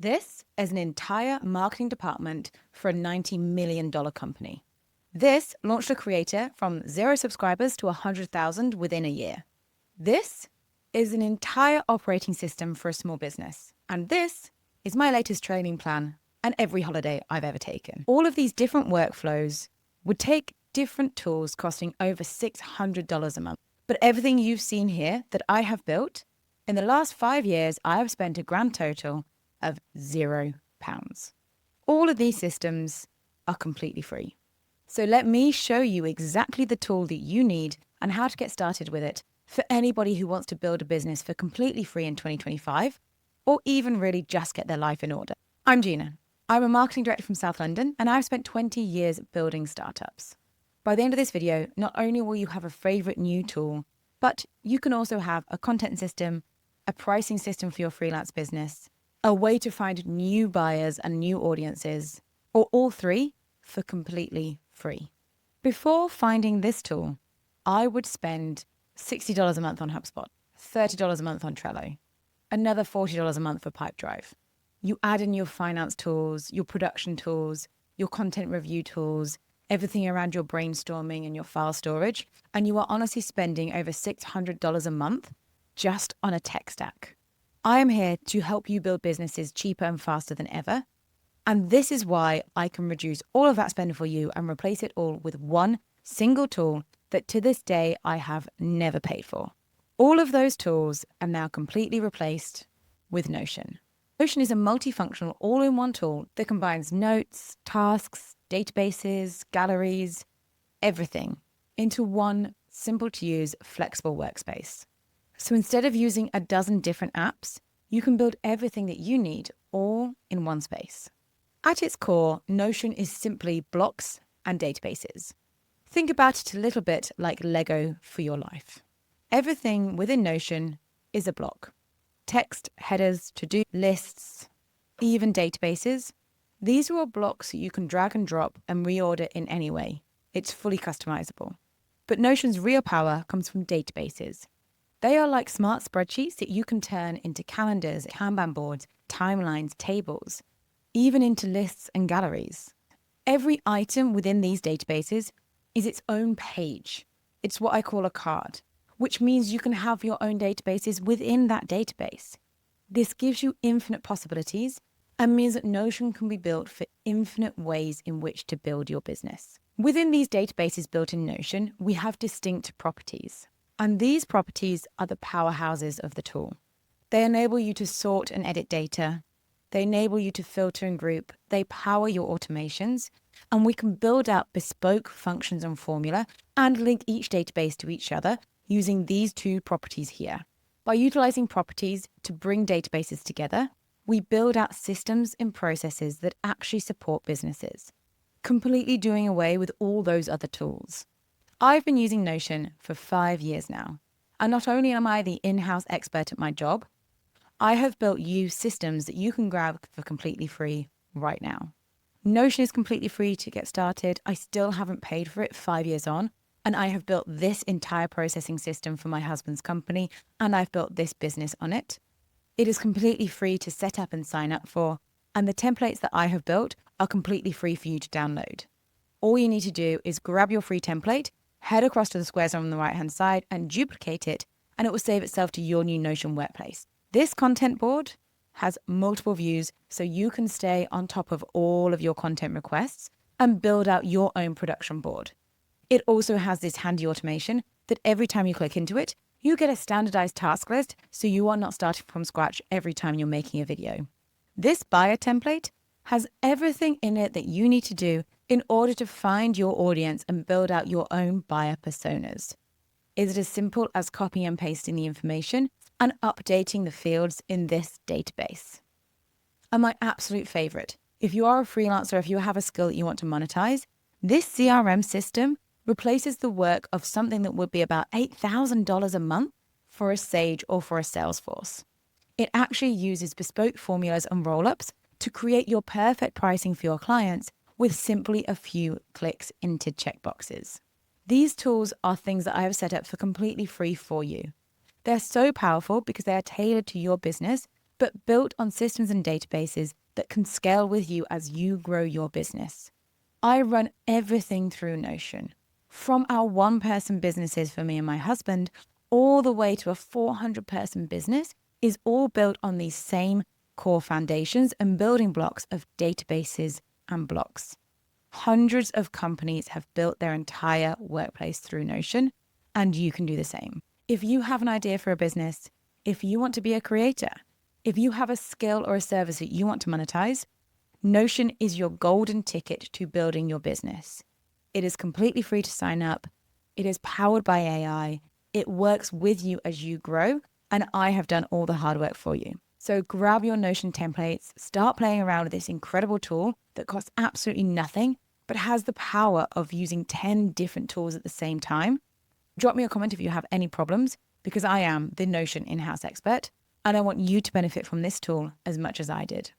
This is an entire marketing department for a $90 million company. This launched a creator from 0 subscribers to 100,000 within a year. This is an entire operating system for a small business. And this is my latest training plan and every holiday I've ever taken. All of these different workflows would take different tools costing over $600 a month. But everything you've seen here that I have built, in the last 5 years, I have spent a grand total of £0. All of these systems are completely free. So let me show you exactly the tool that you need and how to get started with it for anybody who wants to build a business for completely free in 2025, or even really just get their life in order. I'm Gina. I'm a marketing director from South London, and I've spent 20 years building startups. By the end of this video, not only will you have a favorite new tool, but you can also have a content system, a pricing system for your freelance business, a way to find new buyers and new audiences, or all three for completely free. Before finding this tool, I would spend $60 a month on HubSpot, $30 a month on Trello, another $40 a month for Pipedrive. You add in your finance tools, your production tools, your content review tools, everything around your brainstorming and your file storage, and you are honestly spending over $600 a month just on a tech stack. I am here to help you build businesses cheaper and faster than ever. And this is why I can reduce all of that spend for you and replace it all with one single tool that to this day I have never paid for. All of those tools are now completely replaced with Notion. Notion is a multifunctional all-in-one tool that combines notes, tasks, databases, galleries, everything into one simple-to-use, flexible workspace. So instead of using a dozen different apps, you can build everything that you need all in one space. At its core, Notion is simply blocks and databases. Think about it a little bit like Lego for your life. Everything within Notion is a block. Text, headers, to-do lists, even databases. These are all blocks that you can drag and drop and reorder in any way. It's fully customizable. But Notion's real power comes from databases. They are like smart spreadsheets that you can turn into calendars, Kanban boards, timelines, tables, even into lists and galleries. Every item within these databases is its own page. It's what I call a card, which means you can have your own databases within that database. This gives you infinite possibilities and means that Notion can be built for infinite ways in which to build your business. Within these databases built in Notion, we have distinct properties. And these properties are the powerhouses of the tool. They enable you to sort and edit data. They enable you to filter and group. They power your automations. And we can build out bespoke functions and formula and link each database to each other using these two properties here. By utilizing properties to bring databases together, we build out systems and processes that actually support businesses, completely doing away with all those other tools. I've been using Notion for 5 years now, and not only am I the in-house expert at my job, I have built you systems that you can grab for completely free right now. Notion is completely free to get started. I still haven't paid for it 5 years on, and I have built this entire processing system for my husband's company, and I've built this business on it. It is completely free to set up and sign up for, and the templates that I have built are completely free for you to download. All you need to do is grab your free template, head across to the squares on the right-hand side and duplicate it, and it will save itself to your new Notion workplace. This content board has multiple views, so you can stay on top of all of your content requests and build out your own production board. It also has this handy automation that every time you click into it, you get a standardized task list, so you are not starting from scratch every time you're making a video. This buyer template has everything in it that you need to do in order to find your audience and build out your own buyer personas. Is it as simple as copying and pasting the information and updating the fields in this database? And my absolute favorite, if you are a freelancer, if you have a skill that you want to monetize, this CRM system replaces the work of something that would be about $8,000 a month for a Sage or for a Salesforce. It actually uses bespoke formulas and roll-ups to create your perfect pricing for your clients with simply a few clicks into checkboxes. These tools are things that I have set up for completely free for you. They're so powerful because they are tailored to your business but built on systems and databases that can scale with you as you grow your business. I run everything through Notion, from our one-person businesses for me and my husband, all the way to a 400-person business, is all built on these same core foundations and building blocks of databases and blocks. Hundreds of companies have built their entire workplace through Notion, and you can do the same. If you have an idea for a business, if you want to be a creator, if you have a skill or a service that you want to monetize, Notion is your golden ticket to building your business. It is completely free to sign up. It is powered by AI. It works with you as you grow, and I have done all the hard work for you. So grab your Notion templates, start playing around with this incredible tool that costs absolutely nothing, but has the power of using 10 different tools at the same time. Drop me a comment if you have any problems, because I am the Notion in-house expert, and I want you to benefit from this tool as much as I did.